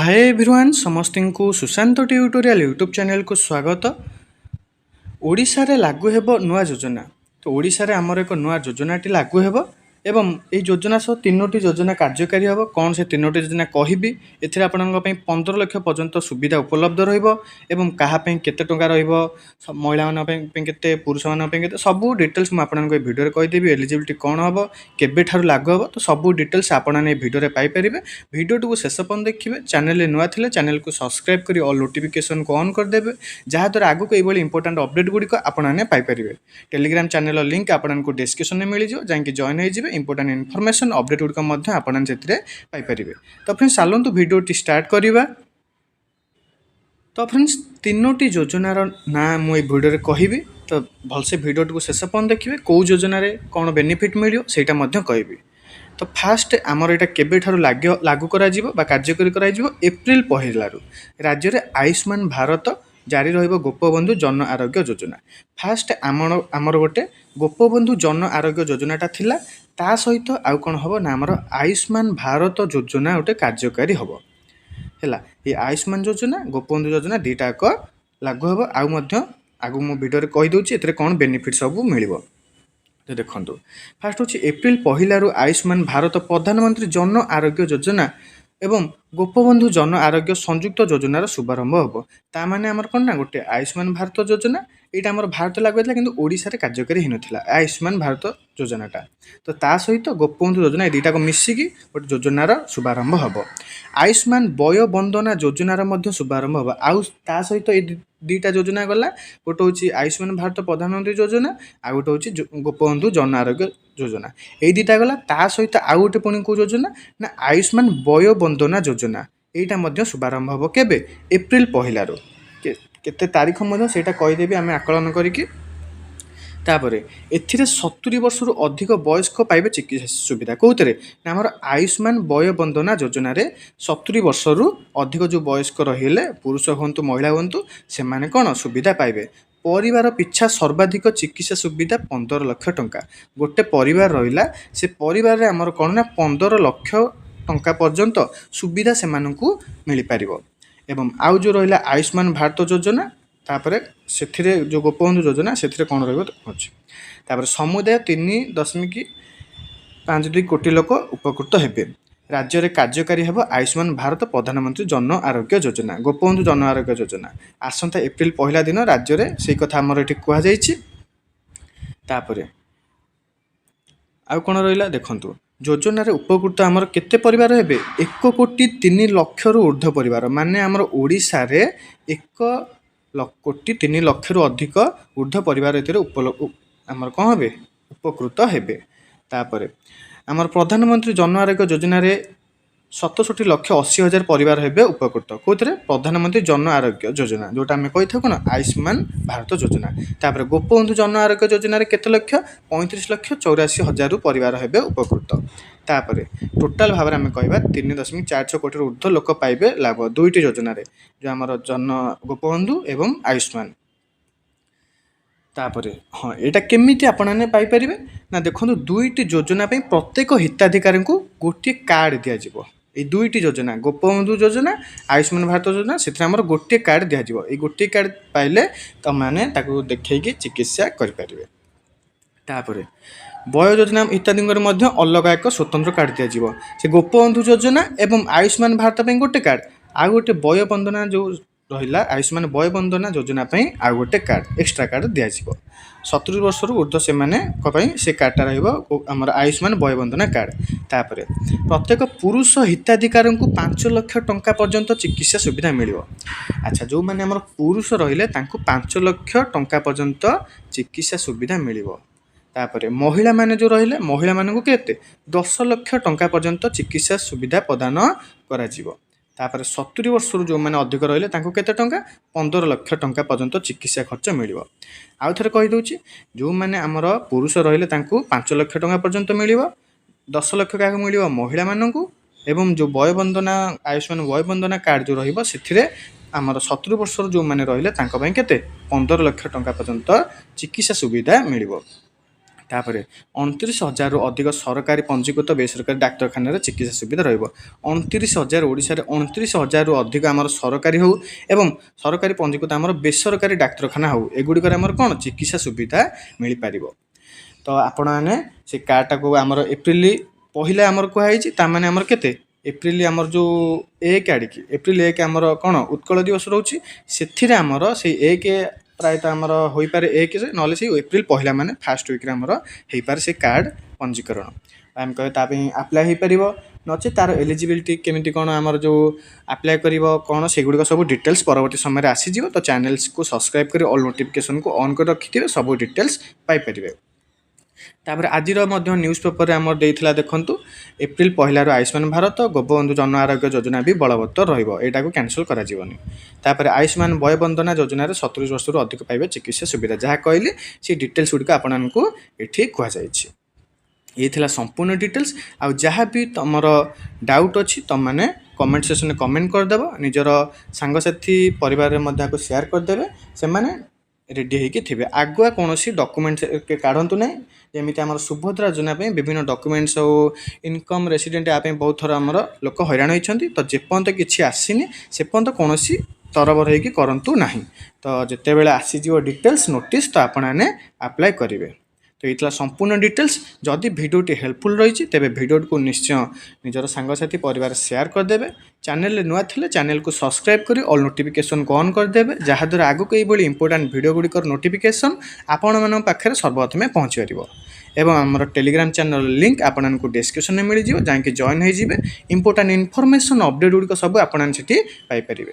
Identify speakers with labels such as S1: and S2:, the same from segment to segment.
S1: Hi everyone समस्त को Sushant tutorial YouTube channel को स्वागत। ओडिशा रे लागू हेबो नुआ योजना। तो ओडिशा रे हमर एक नुआ योजनाटी लागू हेबो एवं এই যোজনা সহ তিনোটি যোজনা কার্যকারী হব। কোন সে তিনোটি যোজনা কহিবি এথিরে আপনাଙ୍କ ପାଇଁ 15 লক্ষ পর্যন্ত সুবিধা উপলব্ধ রহিব এবং কাহা ପାଇଁ কেতে টଙ୍କା রহিব, মহিলা ମାନଙ୍କ ପାଇଁ কেতে, পুরুষ ମାନଙ୍କ ପାଇଁ কেতে, ସବୁ ଡିଟେଲ୍ସ ମୁଁ ଆପଣଙ୍କୁ এই ଭିଡ଼ିଓରେ କହିଦେବି। ଏଲିଜିବିଲିଟି କ'ଣ ହେବ, କେବେଠାରୁ ଲାଗୁ ହେବ, ତ ସବୁ ଡିଟେଲ୍ସ ଆପଣମାନେ এই ଭିଡ଼ିଓରେ ପାଇପାରିବେ। ଭିଡ଼ିଓଟିକୁ ଶେଷ ପର୍ଯ୍ୟନ୍ତ ଦେଖିବେ। ଚ୍ୟାନେଲରେ ନୂଆ ଥିଲେ ଚ୍ୟାନେଲକୁ ସବସ୍କ୍ରାଇବ୍ କରି ଅଲ୍ ନୋଟିଫିକେସନକୁ ଅନ୍ କରିଦେବେ, ଯାହାଦ୍ୱାରା ଆଗକୁ ଏଇଭଳି ଇମ୍ପୋର୍ଟାଣ୍ଟ ଅପଡେଟ୍ ଗୁଡ଼ିକ ଆପଣମାନେ ପାଇପାରିବେ। ଟେଲିଗ୍ରାମ ଚ୍ୟାନେଲର ଲିଙ୍କ୍ ଆପଣଙ୍କୁ ଡିସ୍କ୍ରିପ୍ସନରେ ମିଳିଯିବ, ଯାଇକି ଜଏନ୍ ହେଇଯିବେ। ଇମ୍ପୋର୍ଟାଣ୍ଟ ଇନଫର୍ମେସନ୍ ଅପଡେଟ୍ ଗୁଡ଼ିକ ମଧ୍ୟ ଆପଣମାନେ ସେଥିରେ ପାଇପାରିବେ। ତ ଫ୍ରେଣ୍ଡସ୍ ଚାଲନ୍ତୁ ଭିଡ଼ିଓଟି ଷ୍ଟାର୍ଟ କରିବା। ତ ଫ୍ରେଣ୍ଡସ୍ ତିନୋଟି ଯୋଜନାର ନାଁ ମୁଁ এই ଭିଡ଼ିଓରେ କହିବି, ତ ଭଲସେ ଭିଡ଼ିଓଟିକୁ ଶେଷ ପର୍ଯ୍ୟନ୍ତ ଦେଖିବେ। କେଉଁ ଯୋଜନାରେ କ'ଣ ବେନିଫିଟ୍ ମିଳିବ ସେଇଟା ମଧ୍ୟ କହିବି। ତ ଫାଷ୍ଟ ଆମର ଏଇଟା କେବେଠାରୁ ଲାଗୁ କରାଯିବ ବା କାର୍ଯ୍ୟକାରୀ କରାଯିବ? ଏପ୍ରିଲ 1ରୁ ରାଜ୍ୟରେ ଆୟୁଷ୍ମାନ ଭାରତ ଜାରି ରହିବ ଗୋପବନ୍ଧୁ ଜନ ଆରୋଗ୍ୟ ଯୋଜନା। ଫାଷ୍ଟ ଆମର ଗୋଟେ ଗୋପବନ୍ଧୁ ଜନ ଆରୋଗ୍ୟ ଯୋଜନାଟା ଥିଲା, ତା ସହିତ ଆଉ କ'ଣ ହେବ ନା ଆମର ଆୟୁଷ୍ମାନ ଭାରତ ଯୋଜନା ଗୋଟେ କାର୍ଯ୍ୟକାରୀ ହେବ ହେଲା। ଏ ଆୟୁଷ୍ମାନ ଯୋଜନା, ଗୋପବନ୍ଧୁ ଯୋଜନା ଦୁଇଟାକ ଲାଗୁ ହେବ। ଆଉ ମଧ୍ୟ ଆଗକୁ ମୁଁ ଭିଡ଼ିଓରେ କହିଦେଉଛି ଏଥିରେ କ'ଣ ବେନିଫିଟ୍ ସବୁ ମିଳିବ। ଦେଖନ୍ତୁ, ଫାଷ୍ଟ ହେଉଛି ଏପ୍ରିଲ 1ରୁ ଆୟୁଷ୍ମାନ ଭାରତ ପ୍ରଧାନମନ୍ତ୍ରୀ ଜନ ଆରୋଗ୍ୟ ଯୋଜନା ଏବଂ ଗୋପବନ୍ଧୁ ଜନ ଆରୋଗ୍ୟ ସଂଯୁକ୍ତ ଯୋଜନାର ଶୁଭାରମ୍ଭ ହେବ। ତା ମାନେ ଆମର କ'ଣ ନା ଗୋଟେ ଆୟୁଷ୍ମାନ ଭାରତ ଯୋଜନା, ଏଇଟା ଆମର ଭାରତ ଲାଗୁ ହେଇଥିଲା କିନ୍ତୁ ଓଡ଼ିଶାରେ କାର୍ଯ୍ୟକାରୀ ହେଇନଥିଲା ଆୟୁଷ୍ମାନ ଭାରତ ଯୋଜନାଟା। ତ ତା ସହିତ ଗୋପବନ୍ଧୁ ଯୋଜନା ଏ ଦୁଇଟାକୁ ମିଶିକି ଗୋଟେ ଯୋଜନାର ଶୁଭାରମ୍ଭ ହେବ। ଆୟୁଷ୍ମାନ ବୟ ବନ୍ଦନା ଯୋଜନାର ମଧ୍ୟ ଶୁଭାରମ୍ଭ ହେବ। ଆଉ ତା ସହିତ ଏ ଦୁଇଟା ଯୋଜନା ଗଲା, ଗୋଟେ ହେଉଛି ଆୟୁଷ୍ମାନ ଭାରତ ପ୍ରଧାନମନ୍ତ୍ରୀ ଯୋଜନା, ଆଉ ଗୋଟେ ହେଉଛି ଗୋପବନ୍ଧୁ ଜନ ଆରୋଗ୍ୟ ଯୋଜନା। ଏଇ ଦୁଇଟା ଗଲା। ତା ସହିତ ଆଉ ଗୋଟେ ପୁଣି କେଉଁ ଯୋଜନା ନା ଆୟୁଷ୍ମାନ ବୟ ବନ୍ଦନା ଯୋଜନା, ଏଇଟା ମଧ୍ୟ ଶୁଭାରମ୍ଭ ହେବ କେବେ? ଏପ୍ରିଲ 1ରୁ। କେତେ ତାରିଖ ମଧ୍ୟ ସେଇଟା କହିଦେବି ଆମେ ଆକଳନ କରିକି। ତାପରେ ଏଥିରେ 70 ବର୍ଷରୁ ଅଧିକ ବୟସ୍କ ପାଇବେ ଚିକିତ୍ସା ସୁବିଧା। କେଉଁଥିରେ ନା ଆମର ଆୟୁଷ୍ମାନ ବୟ ବନ୍ଦନା ଯୋଜନାରେ 70 ବର୍ଷରୁ ଅଧିକ ଯେଉଁ ବୟସ୍କ ରହିଲେ, ପୁରୁଷ ହୁଅନ୍ତୁ ମହିଳା ହୁଅନ୍ତୁ, ସେମାନେ କ'ଣ ସୁବିଧା ପାଇବେ? ପରିବାର ପିଛା ସର୍ବାଧିକ ଚିକିତ୍ସା ସୁବିଧା 15 ଲକ୍ଷ ଟଙ୍କା। ଗୋଟେ ପରିବାର ରହିଲା, ସେ ପରିବାରରେ ଆମର କ'ଣ ନା 15 ଲକ୍ଷ ଟଙ୍କା ପର୍ଯ୍ୟନ୍ତ ସୁବିଧା ସେମାନଙ୍କୁ ମିଳିପାରିବ। ଏବଂ ଆଉ ଯେଉଁ ରହିଲା ଆୟୁଷ୍ମାନ ଭାରତ ଯୋଜନା, ତାପରେ ସେଥିରେ ଯେଉଁ ଗୋପବନ୍ଧୁ ଯୋଜନା ସେଥିରେ କ'ଣ ରହିବ ଅଛି। ତାପରେ ସମୁଦାୟ 3.52 କୋଟି ଲୋକ ଉପକୃତ ହେବେ। ରାଜ୍ୟରେ କାର୍ଯ୍ୟକାରୀ ହେବ ଆୟୁଷ୍ମାନ ଭାରତ ପ୍ରଧାନମନ୍ତ୍ରୀ ଜନ ଆରୋଗ୍ୟ ଯୋଜନା, ଗୋପବନ୍ଧୁ ଜନ ଆରୋଗ୍ୟ ଯୋଜନା। ଆସନ୍ତା ଏପ୍ରିଲ 1 ଦିନ ରାଜ୍ୟରେ ସେଇ କଥା ଆମର ଏଠି କୁହାଯାଇଛି। ତାପରେ ଆଉ କ'ଣ ରହିଲା ଦେଖନ୍ତୁ, ଯୋଜନାରେ ଉପକୃତ ଆମର କେତେ ପରିବାର ହେବେ? 1,03,00,000ରୁ ଉର୍ଦ୍ଧ୍ୱ ପରିବାର। ମାନେ ଆମର ଓଡ଼ିଶାରେ 1,03,00,000ରୁ ଅଧିକ ଉର୍ଦ୍ଧ୍ୱ ପରିବାର ଏଥିରେ ଆମର କ'ଣ ହେବେ? ଉପକୃତ ହେବେ। ତାପରେ ଆମର ପ୍ରଧାନମନ୍ତ୍ରୀ ଜନ ଆରୋଗ୍ୟ ଯୋଜନାରେ 67,80,000 ପରିବାର ହେବେ ଉପକୃତ। କେଉଁଥିରେ? ପ୍ରଧାନମନ୍ତ୍ରୀ ଜନ ଆରୋଗ୍ୟ ଯୋଜନା, ଯେଉଁଟା ଆମେ କହିଥାଉ କ'ଣ ଆୟୁଷ୍ମାନ ଭାରତ ଯୋଜନା। ତାପରେ ଗୋପବନ୍ଧୁ ଜନ ଆରୋଗ୍ୟ ଯୋଜନାରେ କେତେ ଲକ୍ଷ? 35,84,000 ପରିବାର ହେବେ ଉପକୃତ। ତାପରେ ଟୋଟାଲ ଭାବରେ ଆମେ କହିବା 3.46 କୋଟିରୁ ଉର୍ଦ୍ଧ୍ୱ ଲୋକ ପାଇବେ ଲାଭ ଦୁଇଟି ଯୋଜନାରେ, ଯେଉଁ ଆମର ଗୋପବନ୍ଧୁ ଏବଂ ଆୟୁଷ୍ମାନ। ତାପରେ ଏଇଟା କେମିତି ଆପଣମାନେ ପାଇପାରିବେ ନା ଦେଖନ୍ତୁ, ଦୁଇଟି ଯୋଜନା ପାଇଁ ପ୍ରତ୍ୟେକ ହିତାଧିକାରୀଙ୍କୁ ଗୋଟିଏ କାର୍ଡ଼ ଦିଆଯିବ। এই দুইটি যোজনা ଗୋପବନ୍ଧୁ ଯୋଜନା, ଆୟୁଷ୍ମାନ ଭାରତ ଯୋଜନା, ସେଥିରେ ଆମର ଗୋଟିଏ କାର୍ଡ଼ ଦିଆଯିବ। এই ଗୋଟିଏ କାର୍ଡ଼ ପାଇଲେ ତୁମମାନେ ତାକୁ ଦେଖେଇକି ଚିକିତ୍ସା କରିପାରିବେ। ତାପରେ ବୟ ଯୋଜନା ଇତ୍ୟାଦିଙ୍କର ମଧ୍ୟ ଅଲଗା ଏକ ସ୍ୱତନ୍ତ୍ର କାର୍ଡ଼ ଦିଆଯିବ। ସେ ଗୋପବନ୍ଧୁ ଯୋଜନା ଏବଂ ଆୟୁଷ୍ମାନ ଭାରତ ପାଇଁ ଗୋଟେ କାର୍ଡ଼, ଆଉ ଗୋଟେ ବୟ ବନ୍ଦନା ଯେଉଁ ରହିଲା ଆୟୁଷ୍ମାନ ବୟ ବନ୍ଦନା ଯୋଜନା ପାଇଁ ଆଉ ଗୋଟେ କାର୍ଡ଼, ଏକ୍ସଟ୍ରା କାର୍ଡ଼ ଦିଆଯିବ। 70 ବର୍ଷରୁ ଉର୍ଦ୍ଧ୍ୱ ସେମାନଙ୍କ ପାଇଁ ସେ କାର୍ଡ଼ଟା ରହିବ ଆମର ଆୟୁଷ୍ମାନ ବୟ ବନ୍ଦନା କାର୍ଡ଼। ତାପରେ ପ୍ରତ୍ୟେକ ପୁରୁଷ ହିତାଧିକାରୀଙ୍କୁ 5 ଲକ୍ଷ ଟଙ୍କା ପର୍ଯ୍ୟନ୍ତ ଚିକିତ୍ସା ସୁବିଧା ମିଳିବ। ଆଚ୍ଛା, ଯେଉଁମାନେ ଆମର ପୁରୁଷ ରହିଲେ ତାଙ୍କୁ 5 ଲକ୍ଷ ଟଙ୍କା ପର୍ଯ୍ୟନ୍ତ ଚିକିତ୍ସା ସୁବିଧା ମିଳିବ। ତାପରେ ମହିଳାମାନେ ଯେଉଁ ରହିଲେ, ମହିଳାମାନଙ୍କୁ କେତେ? 10 ଲକ୍ଷ ଟଙ୍କା ପର୍ଯ୍ୟନ୍ତ ଚିକିତ୍ସା ସୁବିଧା ପ୍ରଦାନ କରାଯିବ। ତାପରେ 70 ବର୍ଷରୁ ଯେଉଁମାନେ ଅଧିକ ରହିଲେ ତାଙ୍କୁ କେତେ ଟଙ୍କା? 15 ଲକ୍ଷ ଟଙ୍କା ପର୍ଯ୍ୟନ୍ତ ଚିକିତ୍ସା ଖର୍ଚ୍ଚ ମିଳିବ। ଆଉ ଥରେ କହିଦେଉଛି, ଯେଉଁମାନେ ଆମର ପୁରୁଷ ରହିଲେ ତାଙ୍କୁ 5 ଲକ୍ଷ ଟଙ୍କା ପର୍ଯ୍ୟନ୍ତ ମିଳିବ। 10 ଲକ୍ଷ କାହାକୁ ମିଳିବ? ମହିଳାମାନଙ୍କୁ। ଏବଂ ଯେଉଁ ବୟବନ୍ଦନା ଆୟୁଷ୍ମାନ ବୟବନ୍ଦନା କାର୍ଡ଼ ଯେଉଁ ରହିବ ସେଥିରେ ଆମର 70 ବର୍ଷରୁ ଯେଉଁମାନେ ରହିଲେ ତାଙ୍କ ପାଇଁ କେତେ? 15 ଲକ୍ଷ ଟଙ୍କା ପର୍ଯ୍ୟନ୍ତ ଚିକିତ୍ସା ସୁବିଧା ମିଳିବ। ତାପରେ 29,000ରୁ ଅଧିକ ସରକାରୀ ପଞ୍ଜୀକୃତ ବେସରକାରୀ ଡାକ୍ତରଖାନାରେ ଚିକିତ୍ସା ସୁବିଧା ରହିବ। 29,000 ଓଡ଼ିଶାରେ 29,000ରୁ ଅଧିକ ଆମର ସରକାରୀ ହେଉ ଏବଂ ସରକାରୀ ପଞ୍ଜୀକୃତ ଆମର ବେସରକାରୀ ଡାକ୍ତରଖାନା ହେଉ, ଏଗୁଡ଼ିକରେ ଆମର କ'ଣ ଚିକିତ୍ସା ସୁବିଧା ମିଳିପାରିବ। ତ ଆପଣମାନେ ସେ କାର୍ଡ଼ଟାକୁ ଆମର ଏପ୍ରିଲ 1 ଆମର କୁହାଯାଇଛି, ତାମାନେ ଆମର କେତେ ଏପ୍ରିଲ ଆମର ଯେଉଁ 1 ଆଡ଼ିକି ଏପ୍ରିଲ 1 ଆମର କ'ଣ ଉତ୍କଳ ଦିବସ ରହୁଛି, ସେଥିରେ ଆମର ସେଇ 1 ପ୍ରାୟତଃ ଆମର ହୋଇପାରେ 1 ନହେଲେ ସେଇ ଏପ୍ରିଲ 1 ମାନେ ଫାଷ୍ଟ ୱିକ୍ରେ ଆମର ହୋଇପାରେ ସେ କାର୍ଡ଼ ପଞ୍ଜୀକରଣ। ଆମେ କହିବା ତା ପାଇଁ ଆପ୍ଲାଏ ହୋଇପାରିବ, ନଚେତ୍ ତା'ର ଏଲିଜିବିଲିଟି କେମିତି କ'ଣ ଆମର ଯେଉଁ ଆପ୍ଲାଏ କରିବ କ'ଣ ସେଗୁଡ଼ିକ ସବୁ ଡିଟେଲ୍ସ ପରବର୍ତ୍ତୀ ସମୟରେ ଆସିଯିବ। ତ ଚ୍ୟାନେଲ୍ସକୁ ସବସ୍କ୍ରାଇବ୍ କରି ଅଲ୍ ନୋଟିଫିକେସନ୍କୁ ଅନ୍ କରି ରଖିଥିବେ, ସବୁ ଡିଟେଲ୍ସ ପାଇପାରିବେ। ତାପରେ ଆଜିର ମଧ୍ୟ ନ୍ୟୁଜ୍ ପେପରରେ ଆମର ଦେଇଥିଲା ଦେଖନ୍ତୁ, ଏପ୍ରିଲ 1ରୁ ଆୟୁଷ୍ମାନ ଭାରତ ଗୋପବନ୍ଧୁ ଜନ ଆରୋଗ୍ୟ ଯୋଜନା ବି ବଳବତ୍ତର ରହିବ, ଏଇଟାକୁ କ୍ୟାନସଲ୍ କରାଯିବନି। ତାପରେ ଆୟୁଷ୍ମାନ ବୟ ବନ୍ଦନା ଯୋଜନାରେ 70 ବର୍ଷରୁ ଅଧିକ ପାଇବେ ଚିକିତ୍ସା ସୁବିଧା, ଯାହା କହିଲି ସେ ଡିଟେଲ୍ସ ଗୁଡ଼ିକ ଆପଣମାନଙ୍କୁ ଏଠି କୁହାଯାଇଛି। ये थिला संपूर्ण डिटेल्स। आउ जहाँ भी तुमर डाउट अच्छी तुमने कमेंट सेक्शन में कमेंट करदेव, निजर सांगसाथी परिवार में शेयर करदे, से मैंने रेडी होगी थे। आगुआ कौन डॉक्यूमेंट्स काढ़तु ना, जमी आम सुभद्रा योजना विभिन्न डॉक्यूमेंट्स और इनकम रेसिडेंट यहाँ बहुत थर आम लोक हैरान होती। तो जेपर्यंत किसी आसीनी से पर्यंत कौन तरबर होगी करूँ ना। तो जिते बड़े आसीज डिटेल्स नोटिस तो आपने अप्लाई करेंगे। तो ये संपूर्ण डिटेल्स। जदि भिडियोटी हेल्पफुल रही तेरे भिडियो को निश्चय निजर सांगसाथी परिवार शेयर करदे। चैनल नुआ थे चैनल को सब्सक्राइब कर ऑल नोटिफिकेशन को ऑन करदे, जहाँद्वारा आगक ये इंपोर्टेंट भिडियो गुड़िकर नोटिफिकेशन आपण मान पाखे सर्वप्रथमे पहुँच पार। एवं आमर टेलीग्राम चैनल लिंक आपको डिस्क्रिप्शन में मिल जाए, जहाँकि जॉइन हो इंपोर्टेंट इनफॉरमेशन अपडेट गुड़िक सब आपड़ी पाइपर।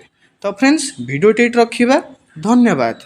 S1: तो फ्रेंड्स भिडियोटी रखा, धन्यवाद।